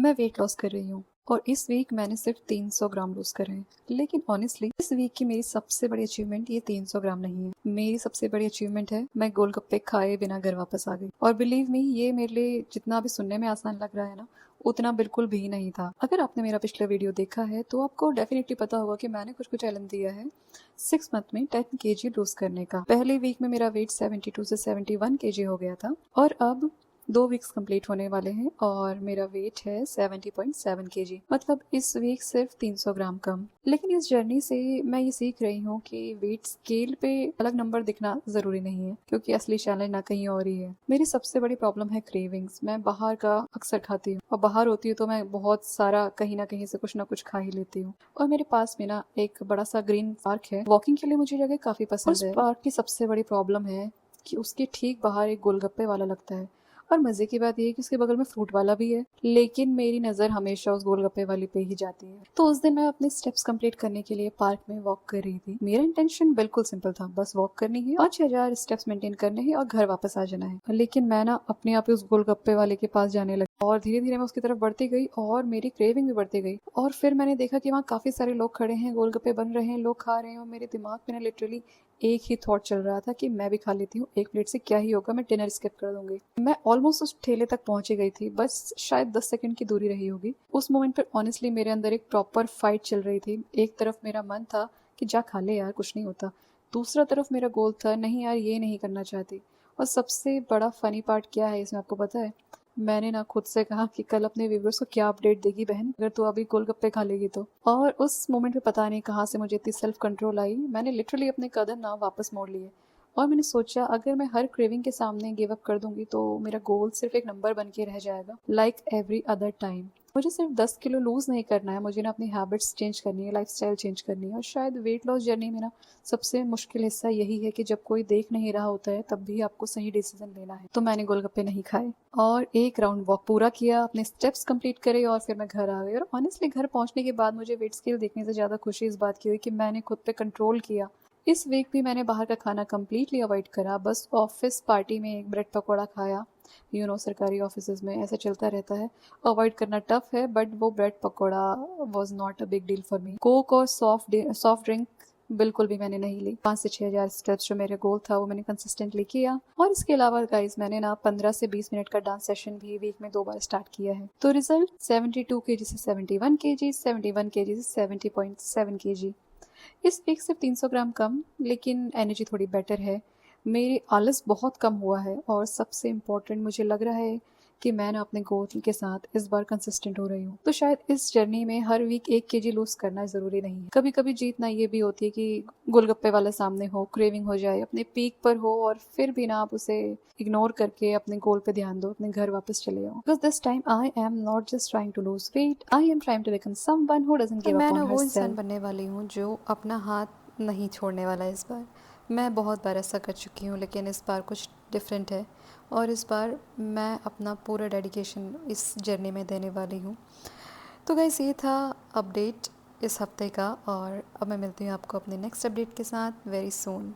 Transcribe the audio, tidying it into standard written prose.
मैं weight loss कर रही हूँ और इस वीक मैंने सिर्फ 300 ग्राम लूज करे हैं। लेकिन ऑनेस्टली इस वीक की मेरी सबसे बड़ी अचीवमेंट ये 300 ग्राम नहीं है। मेरी सबसे बड़ी अचीवमेंट है मैं गोलगप्पे खाए बिना घर वापस आ गई। और बिलीव मी, ये मेरे लिए जितना भी सुनने में आसान लग रहा है ना, उतना बिल्कुल भी नहीं था। अगर आपने मेरा पिछला वीडियो देखा है तो आपको डेफिनेटली पता होगा कि मैंने कुछ चैलेंज दिया है 6 मंथ में 10 kg लूज करने का। पहले वीक में मेरा वेट 72 से 71 kg हो गया था और अब 2 वीक्स कंप्लीट होने वाले हैं और मेरा वेट है 70.7 kg। मतलब इस वीक सिर्फ 300 ग्राम कम। लेकिन इस जर्नी से मैं ये सीख रही हूँ कि वेट स्केल पे अलग नंबर दिखना जरूरी नहीं है, क्योंकि असली चैलेंज ना कहीं और ही है। मेरी सबसे बड़ी प्रॉब्लम है क्रेविंग्स। मैं बाहर का अक्सर खाती हूँ और बाहर होती हूँ तो मैं बहुत सारा कहीं ना कहीं से कुछ ना कुछ खा ही लेती हूँ। और मेरे पास में ना एक बड़ा सा ग्रीन पार्क है, वॉकिंग के लिए मुझे जगह काफी पसंद है। पार्क की सबसे बड़ी प्रॉब्लम है कि उसके ठीक बाहर एक गोलगप्पे वाला लगता है और मजे की बात यह है कि उसके बगल में फ्रूट वाला भी है। लेकिन मेरी नजर हमेशा उस गोलगप्पे वाली पे ही जाती है। तो उस दिन मैं अपने स्टेप्स कंप्लीट करने के लिए पार्क में वॉक कर रही थी। मेरा इंटेंशन बिल्कुल सिंपल था, बस वॉक करनी है, 5000 स्टेप्स मेंटेन करने हैं और घर वापस आ जाना है। लेकिन मैं ना अपने आप ही उस गोलगप्पे वाले के पास जाने लगी और धीरे धीरे मैं उसकी तरफ बढ़ती गई और मेरी क्रेविंग भी बढ़ती गई। और फिर मैंने देखा कि वहाँ काफी सारे लोग खड़े हैं, गोलगप्पे बन रहे हैं, लोग खा रहे हैं और मेरे दिमाग में ना लिटरली एक ही थॉट चल रहा था कि मैं भी खा लेती हूँ, एक प्लेट से क्या ही होगा, मैं डिनर स्किप कर दूंगी। मैं ऑलमोस्ट उस ठेले तक पहुंची गई थी, बस शायद 10 सेकंड की दूरी रही होगी। उस मोमेंट पर ऑनेस्टली मेरे अंदर एक प्रॉपर फाइट चल रही थी। एक तरफ मेरा मन था कि जा खा ले यार, कुछ नहीं होता। दूसरा तरफ मेरा गोल था नहीं यार, ये नहीं करना चाहती। और सबसे बड़ा फनी पार्ट क्या है इसमें, आपको पता है? मैंने ना खुद से कहा कि कल अपने व्यूवर्स को क्या अपडेट देगी बहन, अगर तू अभी गोलगप्पे खा लेगी तो। और उस मोमेंट पे पता नहीं कहाँ से मुझे इतनी सेल्फ कंट्रोल आई, मैंने लिटरली अपने कदम ना वापस मोड़ लिए और मैंने सोचा अगर मैं हर क्रेविंग के सामने गिव अप कर दूंगी तो मेरा गोल सिर्फ एक नंबर बन के रह जाएगा, लाइक एवरी अदर टाइम। मुझे सिर्फ 10 किलो लूज नहीं करना है, मुझे ना अपनी हैबिट्स चेंज करनी है, लाइफस्टाइल चेंज करनी है। और शायद वेट लॉस जर्नी में ना सबसे मुश्किल हिस्सा यही है कि जब कोई देख नहीं रहा होता है तब भी आपको सही डिसीजन लेना है। तो मैंने गोलगप्पे नहीं खाए और एक राउंड वॉक पूरा किया, अपने स्टेप्स कंप्लीट करे और फिर मैं घर आ गई। और ऑनेस्टली घर पहुंचने के बाद मुझे वेट स्केल देखने से ज्यादा खुशी इस बात की हुई कि मैंने खुद पे कंट्रोल किया। इस वीक भी मैंने बाहर का खाना कम्प्लीटली अवॉइड करा, बस ऑफिस पार्टी में एक ब्रेड पकौड़ा खाया। सरकारी ऑफिस में ऐसा चलता रहता है, अवॉइड करना टफ है, बट वो bread pakora was not a big deal for me. Coke और सॉफ्ट ड्रिंक बिल्कुल भी मैंने नहीं ली। 5 से 6 हजार स्टेप्स जो मेरे गोल था वो मैंने कंसिस्टेंटली किया। और इसके अलावा गाइस मैंने ना 15 से 20 मिनट का डांस सेशन भी वीक में 2 बार स्टार्ट किया है। तो रिजल्ट 72 kg से 71 kg, 71 kg से 70.7 kg। इस वीक सिर्फ 300 ग्राम कम, लेकिन एनर्जी थोड़ी बेटर है। मेरी आलस बहुत कम हुआ है और सबसे इम्पोर्टेंट मुझे लग रहा है कि मैं ना अपने गोल के साथ इस बार कंसिस्टेंट हो रही हूँ। तो शायद इस जर्नी में हर वीक 1 kg लूज करना जरूरी नहीं है। कभी कभी जीतना ये भी होती है कि गोलगप्पे वाला सामने हो, क्रेविंग हो जाए, अपने पीक पर हो और फिर भी ना आप उसे इग्नोर करके अपने गोल पे ध्यान दो, अपने घर वापस चले आओ। Because this time I am not just trying to lose weight, I am trying to become someone who doesn't give up on herself. मैं ना वो इंसान बनने वाली हूँ जो अपना हाथ नहीं छोड़ने वाला है इस बार। मैं बहुत बार ऐसा कर चुकी हूँ, लेकिन इस बार कुछ डिफरेंट है और इस बार मैं अपना पूरा डेडिकेशन इस जर्नी में देने वाली हूँ। तो गाइस ये था अपडेट इस हफ्ते का और अब मैं मिलती हूँ आपको अपने नेक्स्ट अपडेट के साथ वेरी सून।